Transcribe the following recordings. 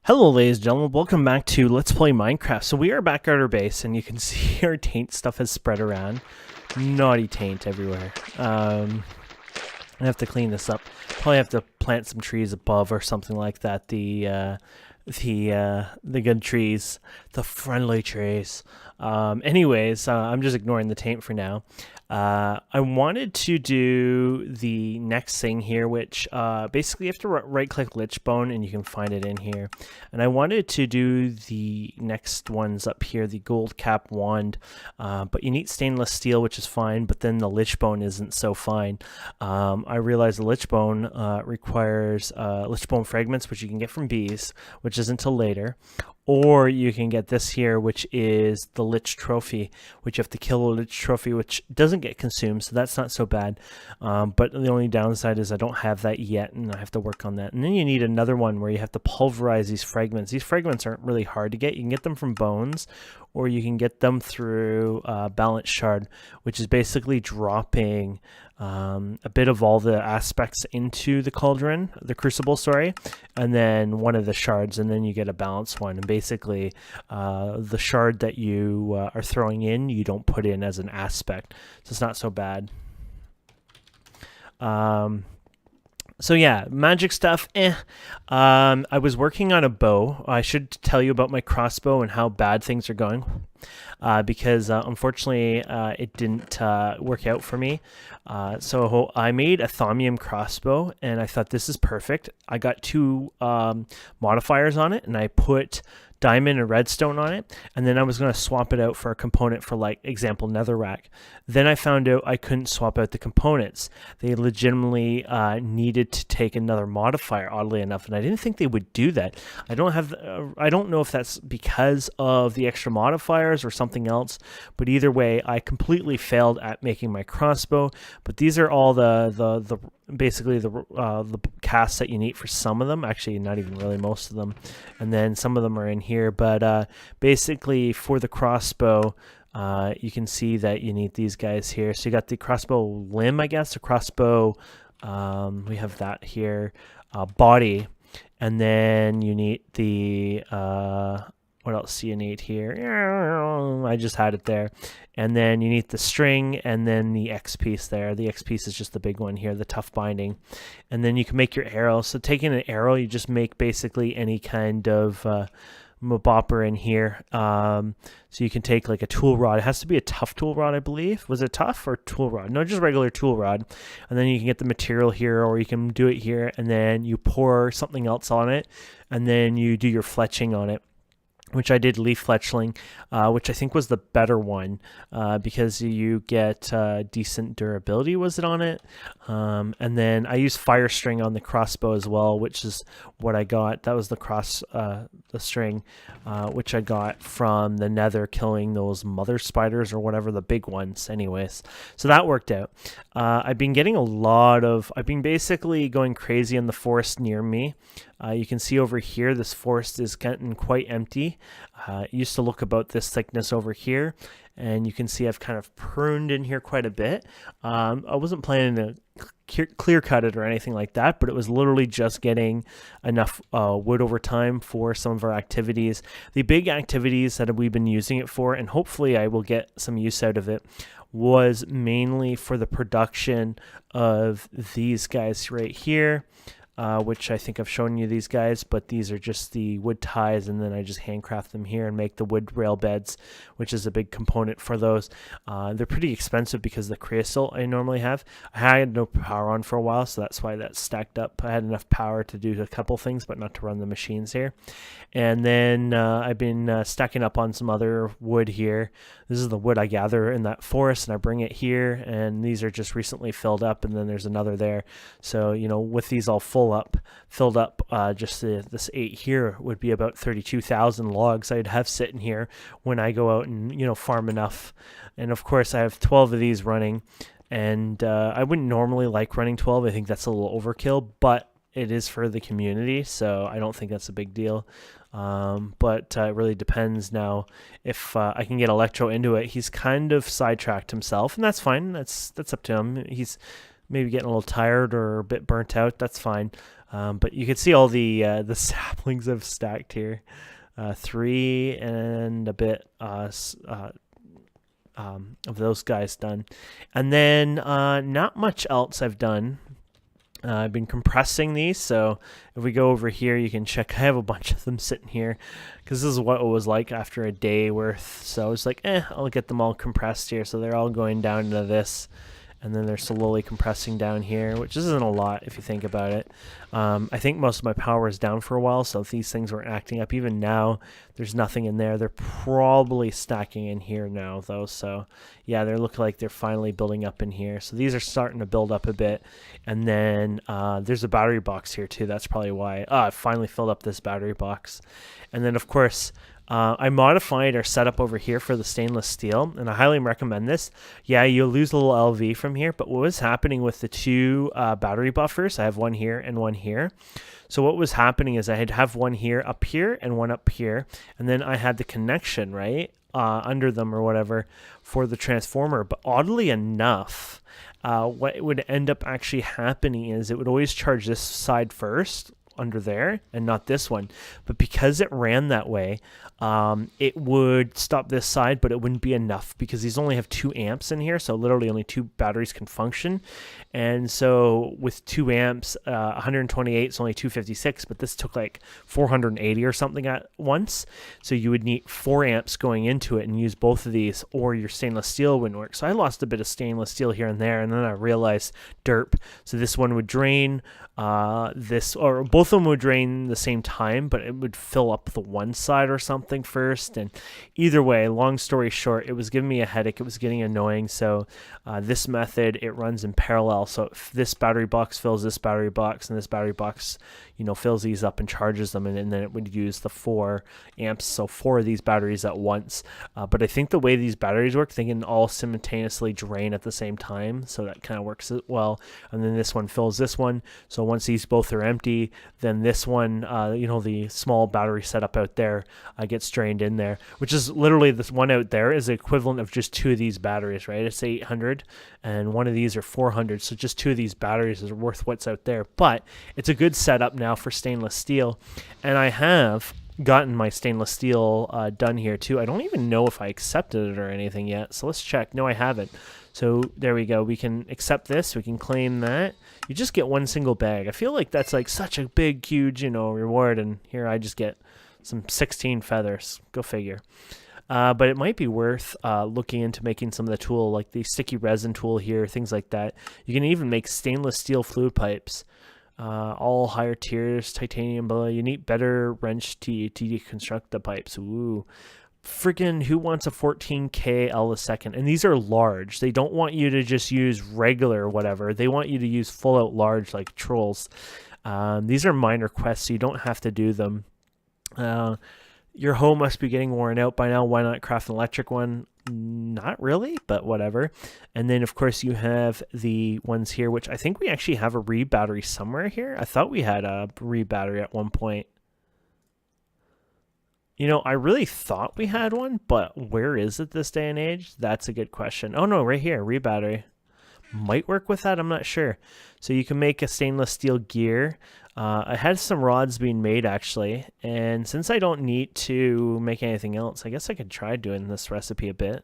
Hello ladies and gentlemen, welcome back to Let's Play Minecraft. So we are back at our base and you can see our taint stuff has spread around. Naughty taint everywhere. I have to clean this up. Probably have to plant some trees above or something like that. The good trees, the friendly trees. Anyways, I'm just ignoring the taint for now. I wanted to do the next thing here, which basically you have to right-click Lichbone, and you can find it in here. And I wanted to do the next ones up here, the gold cap wand, but you need stainless steel, which is fine, but then the Lichbone isn't so fine. I realized the Lichbone requires Lichbone fragments, which you can get from bees, which isn't until later. Or you can get this here, which is the Lich Trophy, which you have to kill a Lich Trophy, which doesn't get consumed, so that's not so bad. But the only downside is I don't have that yet, and I have to work on that. And then you need another one where you have to pulverize these fragments. These fragments aren't really hard to get. You can get them from bones, or you can get them through Balance Shard, which is basically dropping a bit of all the aspects into the cauldron, the crucible, sorry, and then one of the shards, and then you get a balanced one. And basically, the shard that you are throwing in, you don't put in as an aspect, so it's not so bad. So yeah, magic stuff, I was working on a bow. I should tell you about my crossbow and how bad things are going, because unfortunately it didn't work out for me. So I made a thaumium crossbow, and I thought this is perfect. I got two modifiers on it, and I put diamond and redstone on it, and then I was going to swap it out for a component for, like, example, netherrack. Then I found out I couldn't swap out the components. They legitimately needed to take another modifier, oddly enough, and I didn't think they would do that. I don't know if that's because of the extra modifiers or something else, but either way, I completely failed at making my crossbow. But these are all the basically the casts that you need for some of them, actually not even really most of them, and then some of them are in here. But basically for the crossbow, you can see that you need these guys here. So you got the crossbow limb, I guess, the crossbow, we have that here, body, and then you need the what else do you need here? I just had it there. And then you need the string, and then the X piece there. The X piece is just the big one here, the tough binding. And then you can make your arrow. So taking an arrow, you just make basically any kind of bopper in here. So you can take like a tool rod. It has to be a tough tool rod, I believe. Was it tough or tool rod? No, just regular tool rod. And then you can get the material here, or you can do it here, and then you pour something else on it, and then you do your fletching on it, which I did leaf fletching, which I think was the better one, because you get decent durability, was it on it? And then I used fire string on the crossbow as well, which is what I got. That was the string, which I got from the nether, killing those mother spiders or whatever, the big ones anyways. So that worked out. I've been getting I've been basically going crazy in the forest near me. You can see over here, this forest is getting quite empty. It used to look about this thickness over here, and you can see I've kind of pruned in here quite a bit. I wasn't planning to clear cut it or anything like that, but it was literally just getting enough wood over time for some of our activities. The big activities that we've been using it for, and hopefully I will get some use out of it, was mainly for the production of these guys right here. Which I think I've shown you these guys, but these are just the wood ties, and then I just handcraft them here and make the wood rail beds, which is a big component for those. They're pretty expensive because the creosote I normally have. I had no power on for a while, so that's why that's stacked up. I had enough power to do a couple things, but not to run the machines here. And then I've been stacking up on some other wood here. This is the wood I gather in that forest, and I bring it here, and these are just recently filled up, and then there's another there. So, you know, with these all filled up, just this 8 here would be about 32,000 logs I'd have sitting here when I go out and, you know, farm enough. And of course I have 12 of these running, and I wouldn't normally like running 12. I think that's a little overkill, but it is for the community, so I don't think that's a big deal. But it really depends now if I can get Electro into it. He's kind of sidetracked himself, and that's fine. That's up to him. He's maybe getting a little tired or a bit burnt out. That's fine. But you can see all the saplings I've stacked here. 3 and a bit of those guys done. And then not much else I've done. I've been compressing these, so if we go over here, you can check. I have a bunch of them sitting here because this is what it was like after a day worth. So it's like, I'll get them all compressed here. So they're all going down into this, and then they're slowly compressing down here, which isn't a lot if you think about it. I think most of my power is down for a while, so if these things weren't acting up, even now, there's nothing in there. They're probably stacking in here now, though, so yeah, they look like they're finally building up in here. So these are starting to build up a bit, and then there's a battery box here, too. That's probably why. I finally filled up this battery box. And then, of course, I modified our setup over here for the stainless steel, and I highly recommend this. Yeah, you'll lose a little LV from here, but what was happening with the two battery buffers, I have one here and one here. So what was happening is I'd have one here up here and one up here, and then I had the connection, right, under them or whatever for the transformer. But oddly enough, what would end up actually happening is it would always charge this side first, under there, and not this one. But because it ran that way, it would stop this side, but it wouldn't be enough because these only have 2 amps in here, so literally only 2 batteries can function. And so with 2 amps, 128 is only 256, but this took like 480 or something at once. So you would need 4 amps going into it and use both of these, or your stainless steel wouldn't work. So I lost a bit of stainless steel here and there, and then I realized derp. So this one would drain this, or both of them would drain the same time, but it would fill up the one side or something first. And either way, long story short, it was giving me a headache. It was getting annoying. So this method, it runs in parallel. So if this battery box fills this battery box, and this battery box, fills these up and charges them, and then it would use the 4 amps, so 4 of these batteries at once. But I think the way these batteries work, they can all simultaneously drain at the same time, so that kind of works well. And then this one fills this one, so once these both are empty, then this one, the small battery setup out there gets drained in there, which is literally, this one out there is the equivalent of just 2 of these batteries, right? It's 800, and one of these are 400, so just 2 of these batteries is worth what's out there. But it's a good setup now for stainless steel, and I have gotten my stainless steel done here too. I don't even know if I accepted it or anything yet, so let's check. No, I haven't. So there we go. We can accept this. We can claim that. You just get 1 single bag. I feel like that's like such a big, huge, reward, and here I just get some 16 feathers. Go figure. But it might be worth looking into making some of the tool, like the sticky resin tool here, things like that. You can even make stainless steel fluid pipes. All higher tiers, titanium, blah. You need better wrench to deconstruct the pipes. Ooh. Freaking who wants a 14K L a second? And these are large. They don't want you to just use regular or whatever. They want you to use full out large like trolls. These are minor quests, so you don't have to do them. Your hoe must be getting worn out by now. Why not craft an electric one? Not really, but whatever. And then, of course, you have the ones here, which I think we actually have a re-battery somewhere here. I thought we had a re-battery at one point. I really thought we had one, but where is it this day and age? That's a good question. Oh, no, right here, re-battery. Might work with that, I'm not sure. So you can make a stainless steel gear. I had some rods being made, actually, and since I don't need to make anything else, I guess I could try doing this recipe a bit.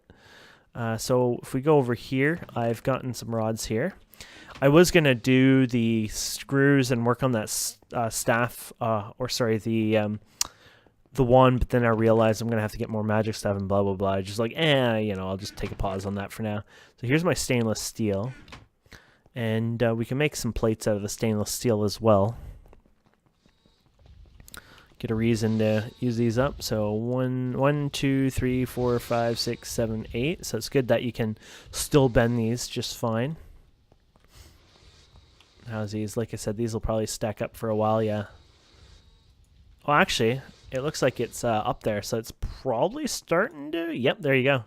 So if we go over here, I've gotten some rods here. I was going to do the screws and work on that the one, but then I realized I'm going to have to get more magic stuff and blah, blah, blah. Just like, I'll just take a pause on that for now. So here's my stainless steel. And we can make some plates out of the stainless steel as well. Get a reason to use these up. So 1, 2, 3, 4, 5, 6, 7, 8. So it's good that you can still bend these just fine. How's these? Like I said, these will probably stack up for a while, yeah. Well, actually, it looks like it's up there, so it's probably starting to... Yep, there you go.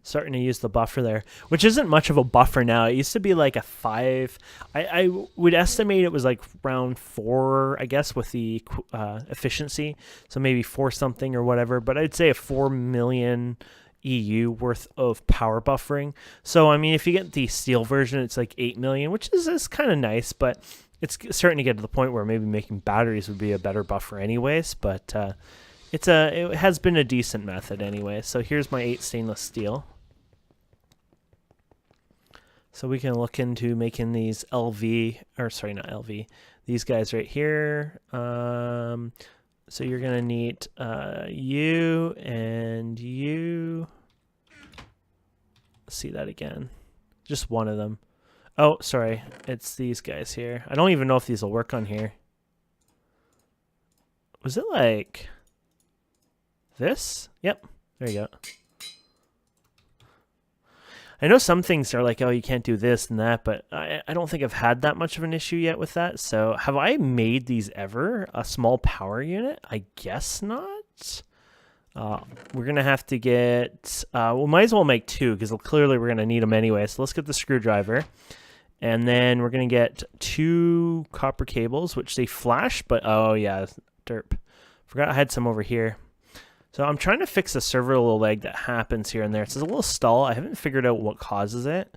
Starting to use the buffer there, which isn't much of a buffer now. It used to be like a 5. I would estimate it was like around 4, I guess, with the efficiency. So maybe 4 something or whatever, but I'd say a 4 million EU worth of power buffering. So I mean, if you get the steel version, it's like 8 million, which is kind of nice, but it's starting to get to the point where maybe making batteries would be a better buffer anyways. But it has been a decent method anyway. So here's my 8 stainless steel. So we can look into making these LV, or sorry, not LV, these guys right here. So you're going to need you and you. Let's see that again. Just one of them. Oh, sorry. It's these guys here. I don't even know if these will work on here. Was it like this? Yep. There you go. I know some things are like, oh, you can't do this and that, but I don't think I've had that much of an issue yet with that. So have I made these ever a small power unit? I guess not. We're going to have to get, we might as well make 2 because clearly we're going to need them anyway. So let's get the screwdriver. And then we're going to get 2 copper cables, which they flash, but oh yeah, derp. Forgot I had some over here. So I'm trying to fix a servo lag that happens here and there. It's a little stall. I haven't figured out what causes it,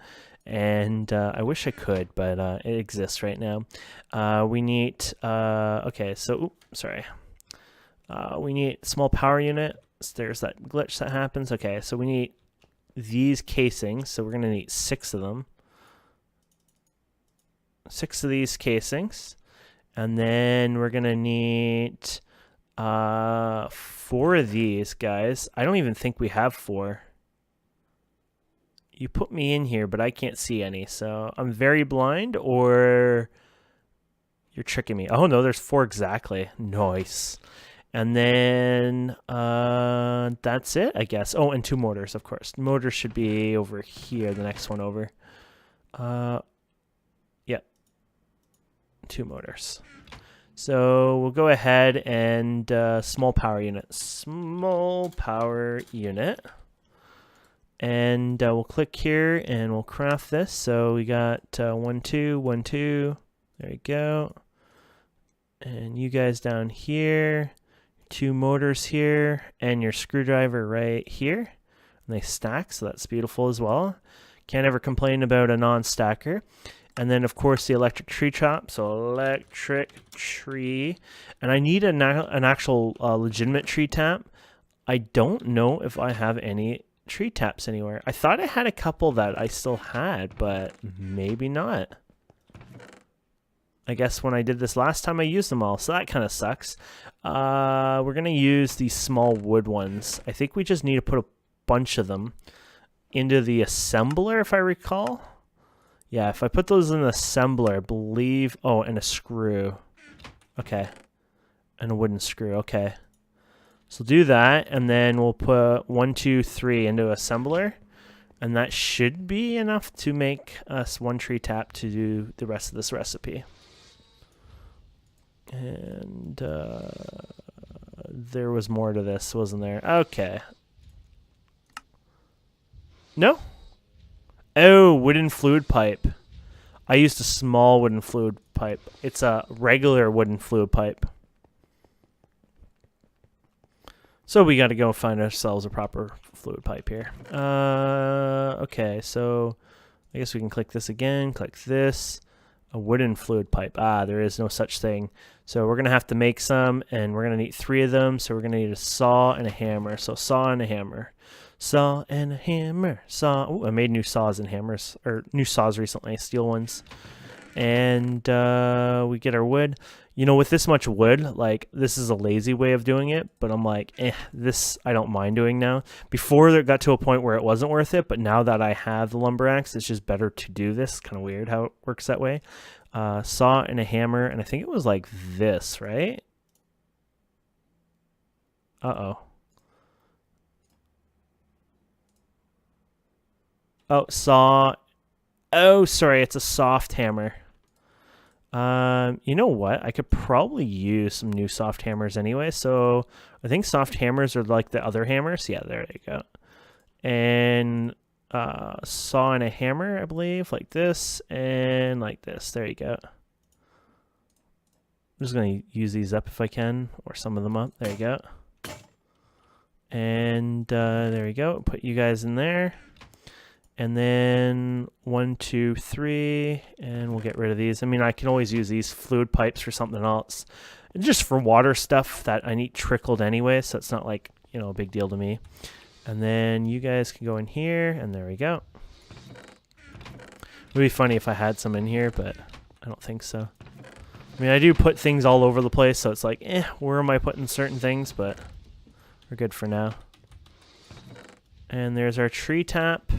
and I wish I could, but it exists right now. We need, okay, so, sorry. We need small power unit. So there's that glitch that happens. Okay, so we need these casings. So we're going to need 6 of them. 6 of these casings. And then we're going to need 4 of these guys. I don't even think we have 4. You put me in here, but I can't see any. So I'm very blind, or you're tricking me. Oh no, there's 4 exactly. Nice. And then that's it, I guess. Oh, and 2 motors, of course. Motors should be over here, the next one over. Yeah. 2 motors. So we'll go ahead and small power unit. Small power unit. And we'll click here and we'll craft this. So we got 1, 2, 1, 2. There you go. And you guys down here. 2 motors here. And your screwdriver right here. And they stack, so that's beautiful as well. Can't ever complain about a non-stacker. And then, of course, the electric tree chop. So electric tree. And I need an actual legitimate tree tap. I don't know if I have any tree taps anywhere. I thought I had a couple that I still had, but maybe not. I guess when I did this last time, I used them all. So that kind of sucks. We're going to use these small wood ones. I think we just need to put a bunch of them into the assembler, if I recall. Yeah, if I put those in the assembler, I believe... Oh, and a screw. Okay. And a wooden screw. Okay. So do that, and then we'll put 1, 2, 3 into assembler. And that should be enough to make us 1 tree tap to do the rest of this recipe. And there was more to this, wasn't there? Okay. No? Oh, wooden fluid pipe. I used a small wooden fluid pipe. It's a regular wooden fluid pipe. So we got to go find ourselves a proper fluid pipe here. Okay, so I guess we can click this again. Click this. A wooden fluid pipe. Ah, there is no such thing. So we're going to have to make some, and we're going to need 3 of them. So we're going to need a saw and a hammer. So saw and a hammer. Saw and a hammer. Saw. Ooh, I made new saws and hammers, or new saws recently, steel ones. And we get our wood. You know, with this much wood, like, this is a lazy way of doing it, but I'm like, this I don't mind doing now. Before it got to a point where it wasn't worth it, but now that I have the lumber axe, it's just better to do this. Kind of weird how it works that way. Saw and a hammer, and I think it was like this, right? Uh-oh. Oh, saw. Oh, sorry, it's a soft hammer. You know what? I could probably use some new soft hammers anyway. So I think soft hammers are like the other hammers. Yeah, there you go. And saw and a hammer, I believe, like this and like this. There you go. I'm just going to use these up if I can, or some of them up. There you go. And there we go. Put you guys in there. And then 1, 2, 3, and we'll get rid of these. I mean, I can always use these fluid pipes for something else. Just for water stuff that I need trickled anyway, so it's not like, you know, a big deal to me. And then you guys can go in here, and there we go. It would be funny if I had some in here, but I don't think so. I mean, I do put things all over the place, so it's like, where am I putting certain things? But we're good for now. And there's our tree tap.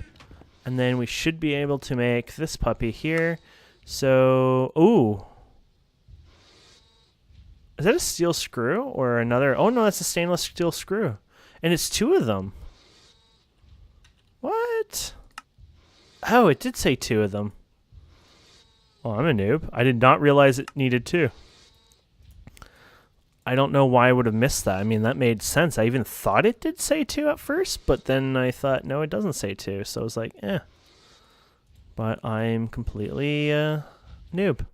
And then we should be able to make this puppy here. So, ooh. Is that a steel screw or another? Oh, no, that's a stainless steel screw. And it's 2 of them. What? Oh, it did say 2 of them. Well, I'm a noob. I did not realize it needed 2. I don't know why I would have missed that. I mean, that made sense. I even thought it did say 2 at first, but then I thought, no, it doesn't say 2. So I was like, But I'm completely noob.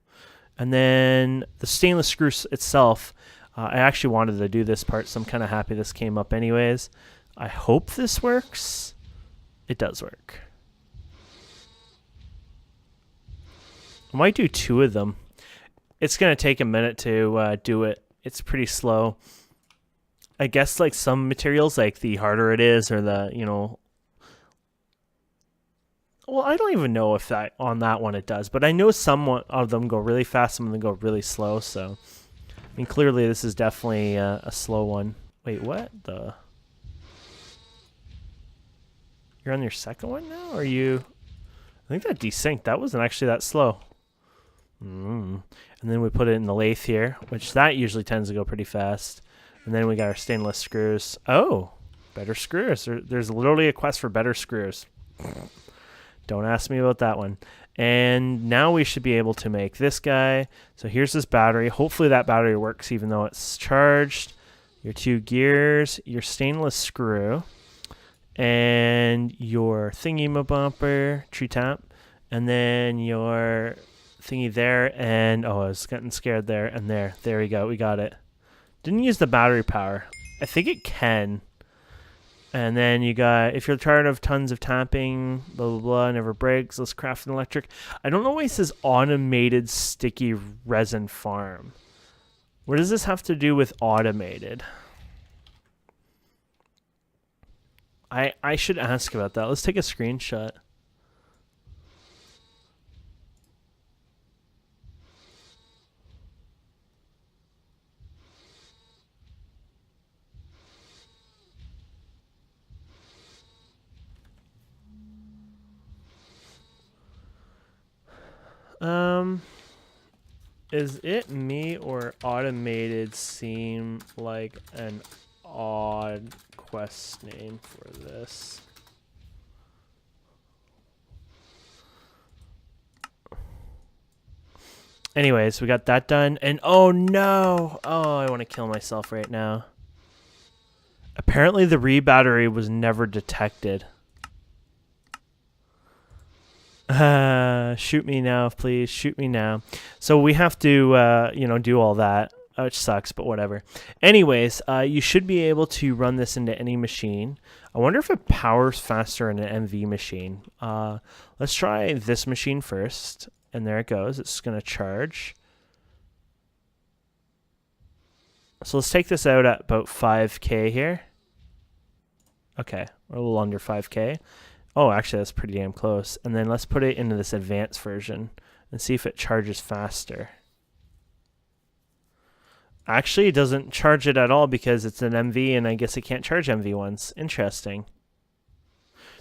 And then the stainless screw itself, I actually wanted to do this part, so I'm kind of happy this came up anyways. I hope this works. It does work. I might do 2 of them. It's going to take a minute to do it. It's pretty slow. I guess like some materials, like the harder it is or the, you know... Well, I don't even know if that on that one it does, but I know some of them go really fast, some of them go really slow, so... I mean, clearly this is definitely a slow one. Wait, what? You're on your second one now? Or are you... I think that desynced. That wasn't actually that slow. And then we put it in the lathe here, which that usually tends to go pretty fast. And then we got our stainless screws. Oh, better screws. There's literally a quest for better screws. Don't ask me about that one. And now we should be able to make this guy. So here's this battery. Hopefully that battery works even though it's charged. Your 2 gears, your stainless screw, and your thingy-ma-bumper, tree tap, and then your thingy there, and oh, I was getting scared there, and there we go, we got it. Didn't use the battery power. I think it can. And then you got, if you're tired of tons of tapping, blah blah blah, never breaks, let's craft an electric. I don't know why it says automated sticky resin farm. What does this have to do with automated? I should ask about that. Let's take a screenshot. Is it me or automated seem like an odd quest name for this? Anyways, we got that done. And oh no! Oh, I want to kill myself right now. Apparently the re-battery was never detected. Shoot me now, please. Shoot me now. So we have to, you know, do all that, which sucks, but whatever. Anyways, you should be able to run this into any machine. I wonder if it powers faster in an MV machine. Let's try this machine first. And there it goes. It's going to charge. So let's take this out at about 5K here. Okay, we're a little under 5K. Oh, actually, that's pretty damn close. And then let's put it into this advanced version and see if it charges faster. Actually, it doesn't charge it at all because it's an MV, and I guess it can't charge MV ones. Interesting.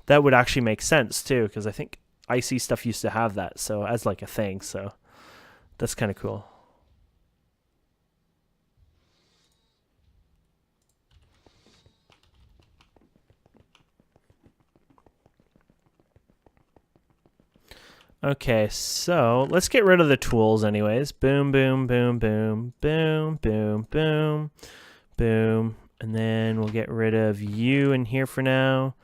That would actually make sense, too, because I think IC stuff used to have that, so as like a thing, so that's kind of cool. Okay, so let's get rid of the tools anyways. Boom, boom, boom, boom, boom, boom, boom, boom. And then we'll get rid of you in here for now.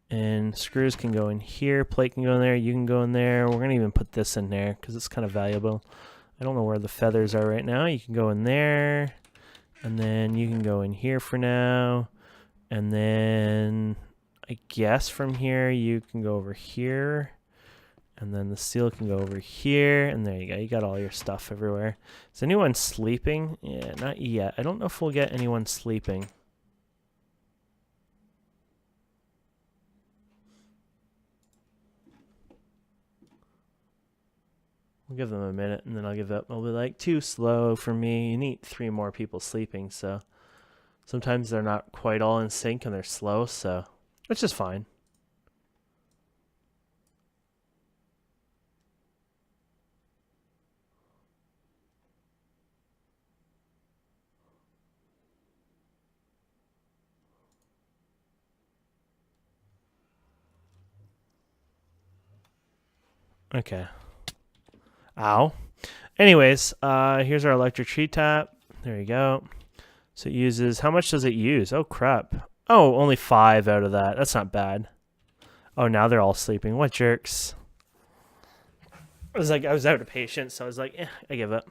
And screws can go in here, plate can go in there, you can go in there. We're going to even put this in there because it's kind of valuable. I don't know where the feathers are right now. You can go in there. And then you can go in here for now. And then I guess from here you can go over here. And then the steel can go over here. And there you go. You got all your stuff everywhere. Is anyone sleeping? Yeah, not yet. I don't know if we'll get anyone sleeping. I'll give them a minute and then I'll give up. I'll be like, too slow for me. You need 3 more people sleeping, so sometimes they're not quite all in sync and they're slow, so which is fine. Okay. Ow. Anyways, here's our electric tree tap. There you go. So it uses, how much does it use? Oh, crap. Oh, only 5 out of that. That's not bad. Oh, now they're all sleeping. What jerks. I was out of patience, so I was like, I give up.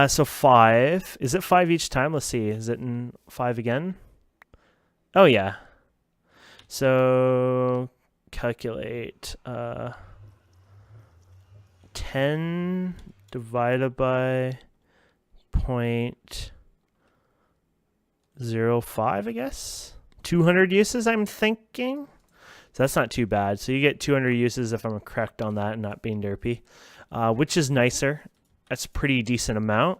So 5. Is it 5 each time? Let's see. Is it in 5 again? Oh, yeah. So calculate 10 divided by 0.05, I guess. 200 uses, I'm thinking. So that's not too bad. So you get 200 uses if I'm correct on that and not being derpy, which is nicer. That's a pretty decent amount.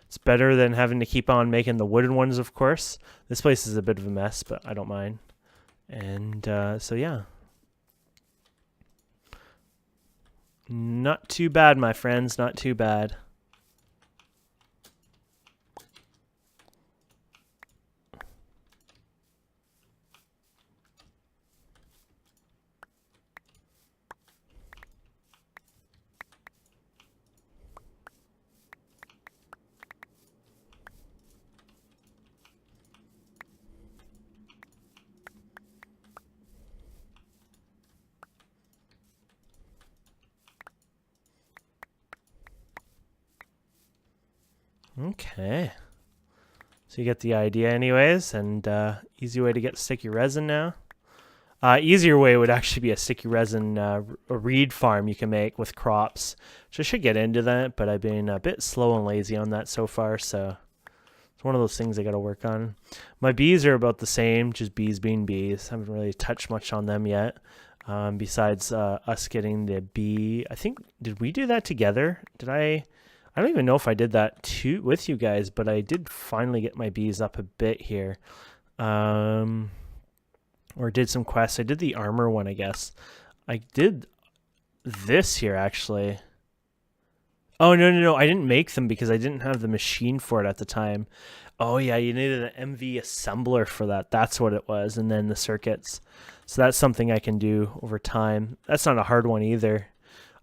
It's better than having to keep on making the wooden ones, of course. This place is a bit of a mess, but I don't mind. And so, yeah. Not too bad, my friends. Not too bad. Okay. So you get the idea anyways, and easy way to get sticky resin now. Easier way would actually be a sticky resin a reed farm you can make with crops. So I should get into that, but I've been a bit slow and lazy on that so far, so it's one of those things I got to work on. My bees are about the same, just bees being bees. I haven't really touched much on them yet. Besides us getting the bee, I think, did we do that together? I don't even know if I did that with you guys, but I did finally get my bees up a bit here. Or did some quests. I did the armor one, I guess. I did this here, actually. Oh, no. I didn't make them because I didn't have the machine for it at the time. Oh, yeah, you needed an MV assembler for that. That's what it was. And then the circuits. So that's something I can do over time. That's not a hard one either.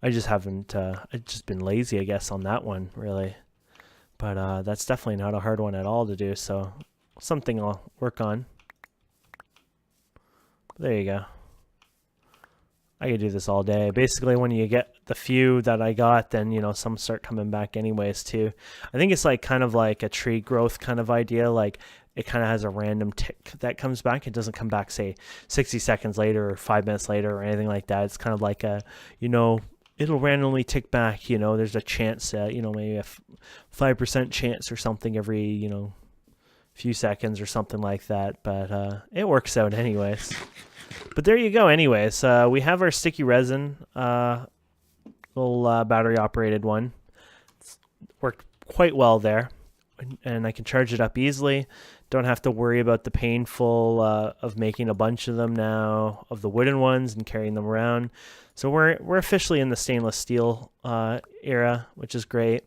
I just haven't, I've just been lazy, I guess, on that one, really. But that's definitely not a hard one at all to do, so something I'll work on. There you go. I could do this all day. Basically, when you get the few that I got, then, you know, some start coming back anyways, too. I think it's like kind of like a tree growth kind of idea, like it kind of has a random tick that comes back. It doesn't come back, say, 60 seconds later or 5 minutes later or anything like that. It's kind of like a, you know, it'll randomly tick back, you know, there's a chance, you know, maybe a 5% chance or something every, you know, few seconds or something like that. But it works out anyways. But there you go anyways. We have our sticky resin, little battery operated one. It's worked quite well there. And I can charge it up easily. Don't have to worry about the painful of making a bunch of them now, of the wooden ones and carrying them around. So we're officially in the stainless steel era, which is great.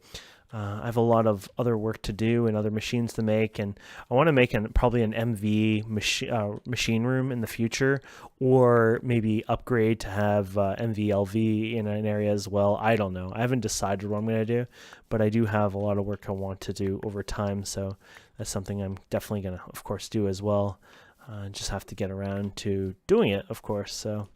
I have a lot of other work to do and other machines to make, and I want to make probably an MV machine room in the future, or maybe upgrade to have MVLV in an area as well. I don't know. I haven't decided what I'm going to do, but I do have a lot of work I want to do over time, so that's something I'm definitely going to, of course, do as well. Just have to get around to doing it, of course. So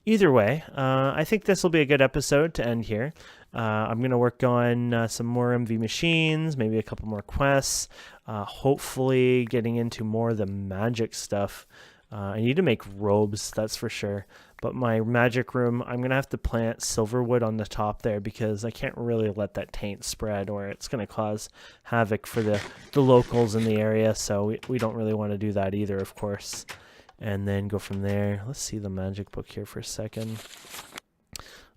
Either way, I think this will be a good episode to end here. I'm going to work on some more MV machines, maybe a couple more quests, hopefully getting into more of the magic stuff. I need to make robes, that's for sure. But my magic room, I'm going to have to plant silverwood on the top there because I can't really let that taint spread or it's going to cause havoc for the locals in the area. So we don't really want to do that either, of course. And then go from there. Let's see the magic book here for a second.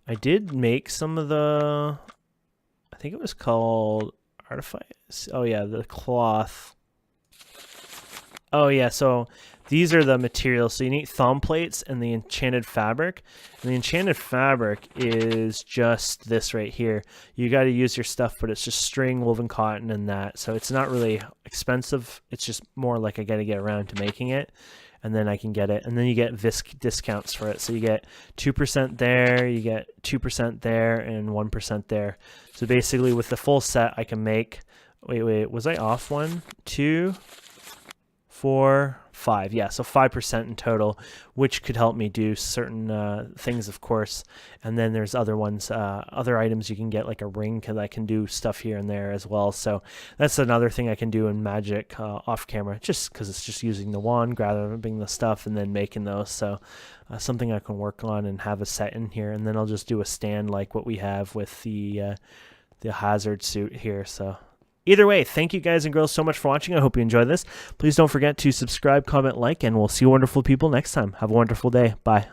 I did make some of the, I think it was called artifice. Oh yeah, the cloth. Oh yeah, so these are the materials. So you need thumb plates and the enchanted fabric. And the enchanted fabric is just this right here. You got to use your stuff, but it's just string, woven cotton, and that. So it's not really expensive. It's just more like I got to get around to making it. And then I can get it. And then you get VISC discounts for it. So you get 2% there, you get 2% there, and 1% there. So basically with the full set, I can make, wait, was I off 1, 2, 4, 5? Yeah, so 5% in total, which could help me do certain things, of course. And then there's other ones, other items you can get, like a ring, because I can do stuff here and there as well. So that's another thing I can do in Magic off camera, just because it's just using the wand, grabbing the stuff, and then making those. So something I can work on and have a set in here. And then I'll just do a stand like what we have with the hazard suit here. So either way, thank you guys and girls so much for watching. I hope you enjoyed this. Please don't forget to subscribe, comment, like, and we'll see you wonderful people next time. Have a wonderful day. Bye.